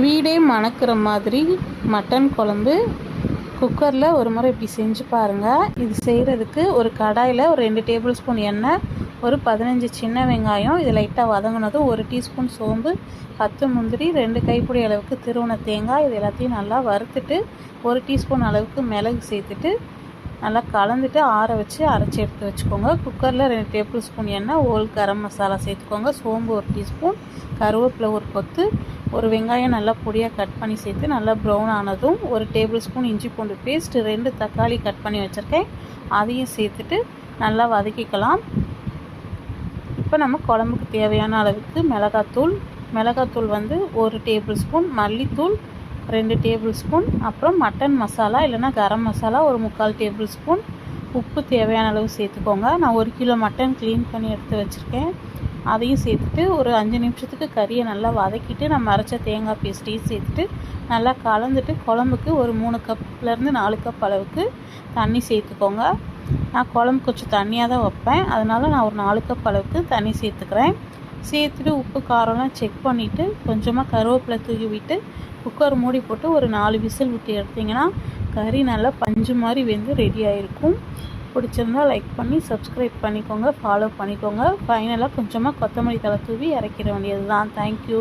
வீடே மணக்கிற மாதிரி மட்டன் குழம்பு குக்கரில் ஒரு முறை இப்படி செஞ்சு பாருங்கள். இது செய்கிறதுக்கு ஒரு கடாயில் ஒரு 2 டேபிள் ஸ்பூன் எண்ணெய், ஒரு 15 சின்ன வெங்காயம், இது லைட்டாக வதங்கினதும் 1 டீஸ்பூன் சோம்பு, 10 முந்திரி, 2 கைப்பிடி அளவுக்கு திருவண்ண தேங்காய், இது எல்லாத்தையும் நல்லா வறுத்துட்டு 1 டீஸ்பூன் அளவுக்கு மிளகு சேர்த்துட்டு நல்லா கலந்துட்டு ஆற வச்சு அரைச்சி எடுத்து வச்சுக்கோங்க. குக்கரில் 2 டேபிள் ஸ்பூன் எண்ணெய், ஹோல் கரம் மசாலா சேர்த்துக்கோங்க. சோம்பு 1 டீஸ்பூன், கருவேப்பிலை ஒரு கொத்து, ஒரு வெங்காயம் நல்லா பொடியாக கட் பண்ணி சேர்த்து நல்லா ப்ரௌன் ஆனதும் 1 டேபிள் ஸ்பூன் இஞ்சி பூண்டு பேஸ்ட், 2 தக்காளி கட் பண்ணி வச்சுருக்கேன், அதையும் சேர்த்துட்டு நல்லா வதக்கிக்கலாம். இப்போ நம்ம குழம்புக்கு தேவையான அளவுக்கு மிளகாத்தூள் வந்து 1 டேபிள் ஸ்பூன், மல்லித்தூள் 2 டேபிள் ஸ்பூன், அப்புறம் மட்டன் மசாலா இல்லைனா கரம் மசாலா ஒரு 3/4 டேபிள் ஸ்பூன், உப்பு தேவையான அளவு சேர்த்துக்கோங்க. நான் 1 கிலோ மட்டன் க்ளீன் பண்ணி எடுத்து வச்சுருக்கேன், அதையும் சேர்த்துட்டு ஒரு 5 நிமிஷத்துக்கு கறியை நல்லா வதக்கிட்டு நம்ம அரைச்ச தேங்காய் பேஸ்ட்டையும் சேர்த்துட்டு நல்லா கலந்துட்டு குழம்புக்கு ஒரு 3 கப்லேருந்து 4 கப் அளவுக்கு தண்ணி சேர்த்துக்கோங்க. நான் குழம்பு கொஞ்சம் தண்ணியாக தான் வைப்பேன், அதனால் நான் ஒரு 4 கப் அளவுக்கு தண்ணி சேர்த்துக்கிறேன். சேர்த்துட்டு உப்பு காரம்லாம் செக் பண்ணிவிட்டு கொஞ்சமாக கருவேப்பிலை தூவி விட்டு குக்கர் மூடி போட்டு ஒரு 4 விசில் விட்டு எடுத்திங்கன்னா கறி நல்லா பஞ்சு மாதிரி வெந்து ரெடி ஆகிருக்கும். பிடிச்சிருந்தால் லைக் பண்ணி சப்ஸ்கிரைப் பண்ணிக்கோங்க, ஃபாலோ பண்ணிக்கோங்க. ஃபைனலாக கொஞ்சமாக கொத்தமல்லி தழை தூவி இறக்கிற வேண்டியது தான். தேங்க்யூ.